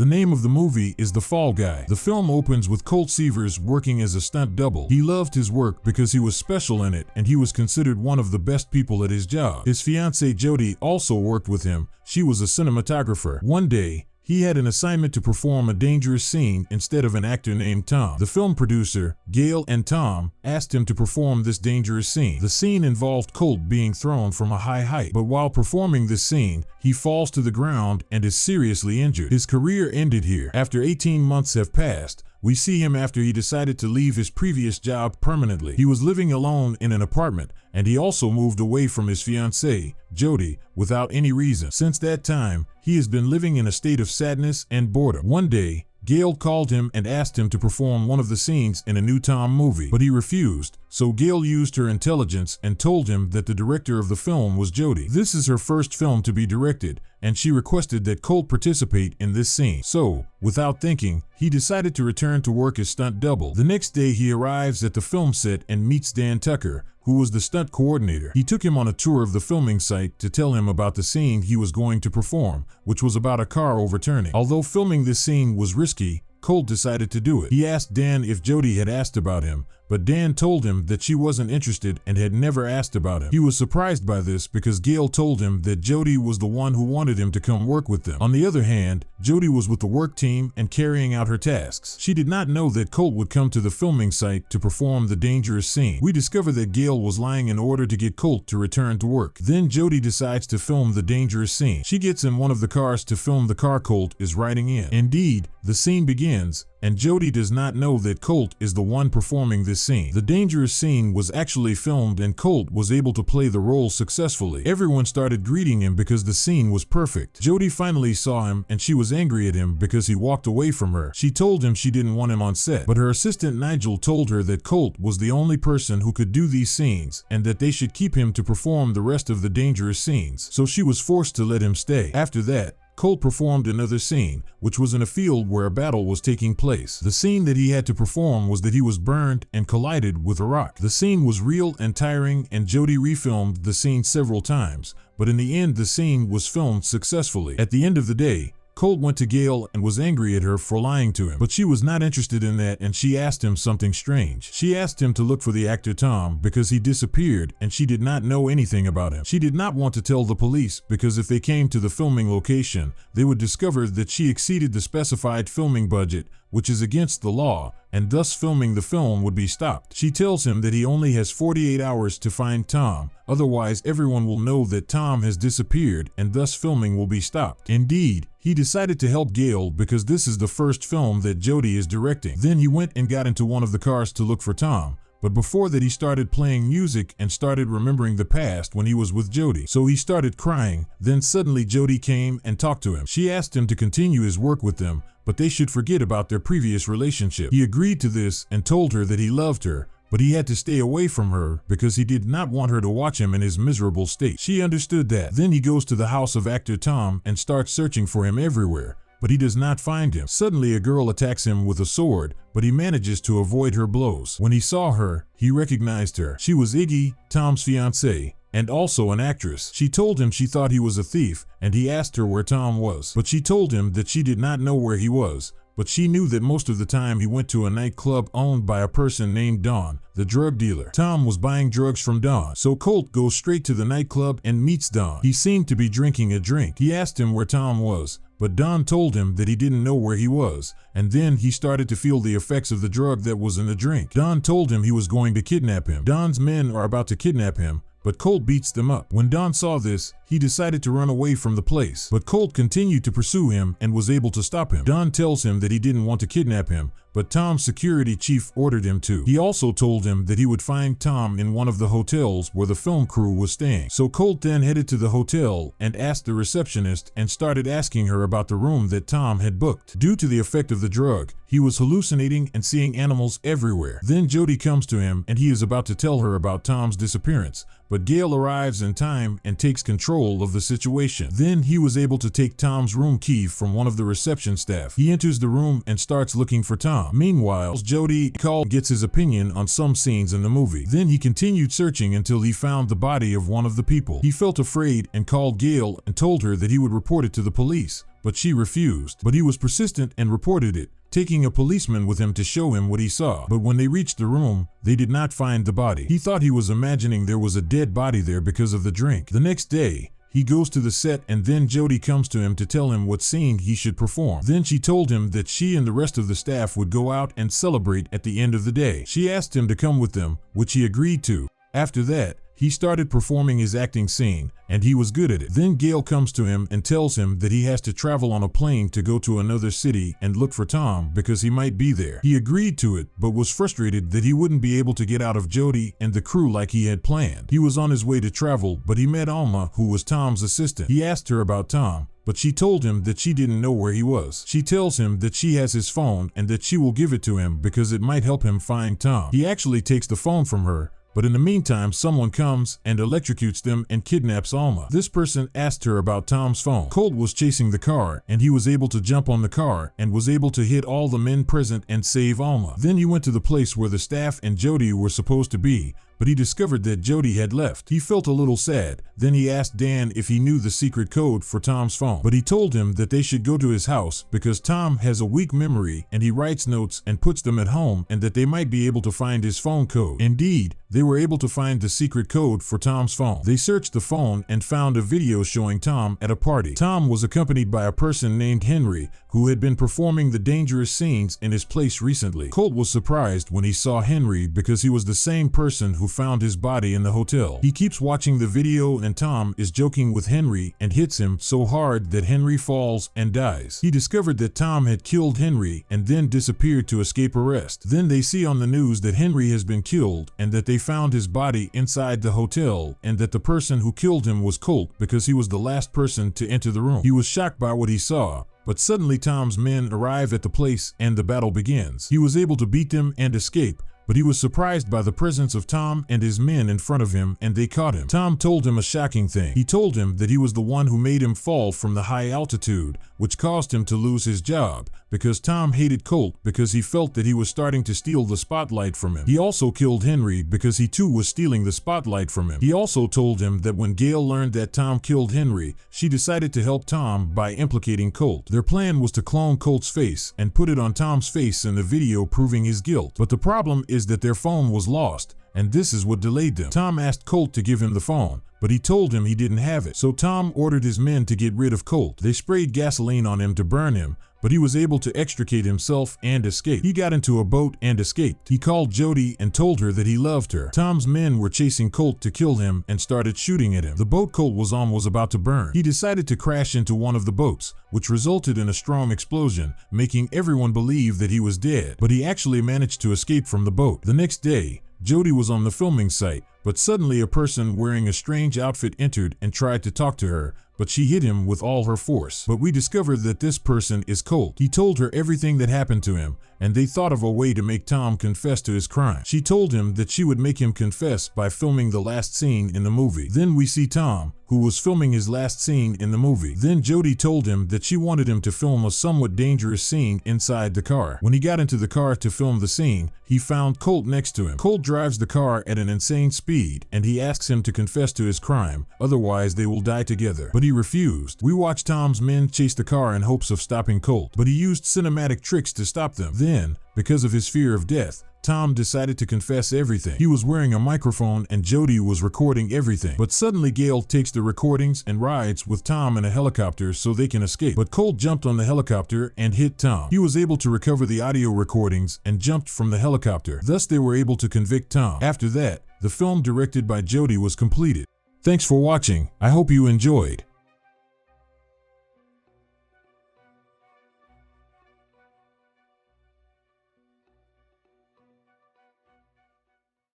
The name of the movie is The Fall Guy. The film opens with Colt Seavers working as a stunt double. He loved his work because he was special in it and he was considered one of the best people at his job. His fiancée Jody also worked with him. She was a cinematographer. One day, he had an assignment to perform a dangerous scene instead of an actor named Tom. The film producer, Gail, and Tom asked him to perform this dangerous scene. The scene involved Colt being thrown from a high height, but while performing this scene, he falls to the ground and is seriously injured. His career ended here. After 18 months have passed, we see him after he decided to leave his previous job permanently. He was living alone in an apartment, and he also moved away from his fiancée, Jody, without any reason. Since that time, he has been living in a state of sadness and boredom. One day, Gail called him and asked him to perform one of the scenes in a new Tom movie, but he refused, so Gail used her intelligence and told him that the director of the film was Jody. This is her first film to be directed, and she requested that Colt participate in this scene. So, without thinking, he decided to return to work as stunt double. The next day he arrives at the film set and meets Dan Tucker, who was the stunt coordinator. He took him on a tour of the filming site to tell him about the scene he was going to perform, which was about a car overturning. Although filming this scene was risky, Colt decided to do it. He asked Dan if Jody had asked about him, but Dan told him that she wasn't interested and had never asked about him. He was surprised by this because Gail told him that Jody was the one who wanted him to come work with them. On the other hand, Jody was with the work team and carrying out her tasks. She did not know that Colt would come to the filming site to perform the dangerous scene. We discover that Gail was lying in order to get Colt to return to work. Then Jody decides to film the dangerous scene. She gets in one of the cars to film the car Colt is riding in. Indeed, the scene begins, and Jody does not know that Colt is the one performing this scene. The dangerous scene was actually filmed and Colt was able to play the role successfully. Everyone started greeting him because the scene was perfect. Jody finally saw him and she was angry at him because he walked away from her. She told him she didn't want him on set, but her assistant Nigel told her that Colt was the only person who could do these scenes and that they should keep him to perform the rest of the dangerous scenes. So she was forced to let him stay. After that, Colt performed another scene, which was in a field where a battle was taking place. The scene that he had to perform was that he was burned and collided with a rock. The scene was real and tiring, and Jody refilmed the scene several times, but in the end the scene was filmed successfully. At the end of the day, Colt went to Gail and was angry at her for lying to him, but she was not interested in that and she asked him something strange. She asked him to look for the actor Tom because he disappeared and she did not know anything about him. She did not want to tell the police because if they came to the filming location, they would discover that she exceeded the specified filming budget, which is against the law, and thus filming the film would be stopped. She tells him that he only has 48 hours to find Tom, otherwise everyone will know that Tom has disappeared and thus filming will be stopped. Indeed, he decided to help Gail because this is the first film that Jody is directing. Then he went and got into one of the cars to look for Tom, but before that he started playing music and started remembering the past when he was with Jody. So he started crying. Then suddenly Jody came and talked to him. She asked him to continue his work with them, but they should forget about their previous relationship. He agreed to this and told her that he loved her, but he had to stay away from her because he did not want her to watch him in his miserable state. She understood that. Then he goes to the house of actor Tom and starts searching for him everywhere, but he does not find him. Suddenly a girl attacks him with a sword, but he manages to avoid her blows. When he saw her, he recognized her. She was Iggy, Tom's fiancée, and also an actress. She told him she thought he was a thief, and he asked her where Tom was. But she told him that she did not know where he was, but she knew that most of the time he went to a nightclub owned by a person named Don, the drug dealer. Tom was buying drugs from Don, so Colt goes straight to the nightclub and meets Don. He seemed to be drinking a drink. He asked him where Tom was, but Don told him that he didn't know where he was, and then he started to feel the effects of the drug that was in the drink. Don told him he was going to kidnap him. Don's men are about to kidnap him, but Colt beats them up. When Don saw this, he decided to run away from the place, but Colt continued to pursue him and was able to stop him. Don tells him that he didn't want to kidnap him, but Tom's security chief ordered him to. He also told him that he would find Tom in one of the hotels where the film crew was staying. So Colt then headed to the hotel and asked the receptionist and started asking her about the room that Tom had booked. Due to the effect of the drug, he was hallucinating and seeing animals everywhere. Then Jody comes to him and he is about to tell her about Tom's disappearance, but Gail arrives in time and takes control of the situation. Then he was able to take Tom's room key from one of the reception staff. He enters the room and starts looking for Tom. Meanwhile, Jody gets his opinion on some scenes in the movie. Then he continued searching until he found the body of one of the people. He felt afraid and called Gail and told her that he would report it to the police, but she refused. But he was persistent and reported it, taking a policeman with him to show him what he saw. But when they reached the room, they did not find the body. He thought he was imagining there was a dead body there because of the drink. The next day, he goes to the set and then Jody comes to him to tell him what scene he should perform. Then she told him that she and the rest of the staff would go out and celebrate at the end of the day. She asked him to come with them, which he agreed to. After that, he started performing his acting scene, and he was good at it. Then Gail comes to him and tells him that he has to travel on a plane to go to another city and look for Tom because he might be there. He agreed to it, but was frustrated that he wouldn't be able to get out of Jody and the crew like he had planned. He was on his way to travel, but he met Alma, who was Tom's assistant. He asked her about Tom, but she told him that she didn't know where he was. She tells him that she has his phone and that she will give it to him because it might help him find Tom. He actually takes the phone from her, but in the meantime, someone comes and electrocutes them and kidnaps Alma. This person asked her about Tom's phone. Colt was chasing the car, and he was able to jump on the car and was able to hit all the men present and save Alma. Then he went to the place where the staff and Jody were supposed to be, but he discovered that Jody had left. He felt a little sad. Then he asked Dan if he knew the secret code for Tom's phone, but he told him that they should go to his house because Tom has a weak memory and he writes notes and puts them at home and that they might be able to find his phone code. Indeed, they were able to find the secret code for Tom's phone. They searched the phone and found a video showing Tom at a party. Tom was accompanied by a person named Henry, who had been performing the dangerous scenes in his place recently. Colt was surprised when he saw Henry because he was the same person who found his body in the hotel. He keeps watching the video and Tom is joking with Henry and hits him so hard that Henry falls and dies. He discovered that Tom had killed Henry and then disappeared to escape arrest. Then they see on the news that Henry has been killed and that they found his body inside the hotel and that the person who killed him was Colt because he was the last person to enter the room. He was shocked by what he saw, but suddenly Tom's men arrive at the place and the battle begins. He was able to beat them and escape, but he was surprised by the presence of Tom and his men in front of him and they caught him. Tom told him a shocking thing. He told him that he was the one who made him fall from the high altitude, which caused him to lose his job, because Tom hated Colt because he felt that he was starting to steal the spotlight from him. He also killed Henry because he too was stealing the spotlight from him. He also told him that when Gail learned that Tom killed Henry, she decided to help Tom by implicating Colt. Their plan was to clone Colt's face and put it on Tom's face in the video proving his guilt. But the problem is that their phone was lost, and this is what delayed them. Tom asked Colt to give him the phone, but he told him he didn't have it. So Tom ordered his men to get rid of Colt. They sprayed gasoline on him to burn him, but he was able to extricate himself and escape. He got into a boat and escaped. He called Jody and told her that he loved her. Tom's men were chasing Colt to kill him and started shooting at him. The boat Colt was on was about to burn. He decided to crash into one of the boats, which resulted in a strong explosion, making everyone believe that he was dead, but he actually managed to escape from the boat. The next day, Jody was on the filming site, but suddenly a person wearing a strange outfit entered and tried to talk to her, but she hit him with all her force. But we discovered that this person is Colt. He told her everything that happened to him, and they thought of a way to make Tom confess to his crime. She told him that she would make him confess by filming the last scene in the movie. Then we see Tom, who was filming his last scene in the movie. Then Jody told him that she wanted him to film a somewhat dangerous scene inside the car. When he got into the car to film the scene, he found Colt next to him. Colt drives the car at an insane speed, and he asks him to confess to his crime, otherwise they will die together. But he refused. We watched Tom's men chase the car in hopes of stopping Colt, but he used cinematic tricks to stop them. Then, because of his fear of death, Tom decided to confess everything. He was wearing a microphone and Jody was recording everything. But suddenly Gail takes the recordings and rides with Tom in a helicopter so they can escape. But Colt jumped on the helicopter and hit Tom. He was able to recover the audio recordings and jumped from the helicopter. Thus they were able to convict Tom. After that, the film directed by Jody was completed. Thanks for watching. I hope you enjoyed.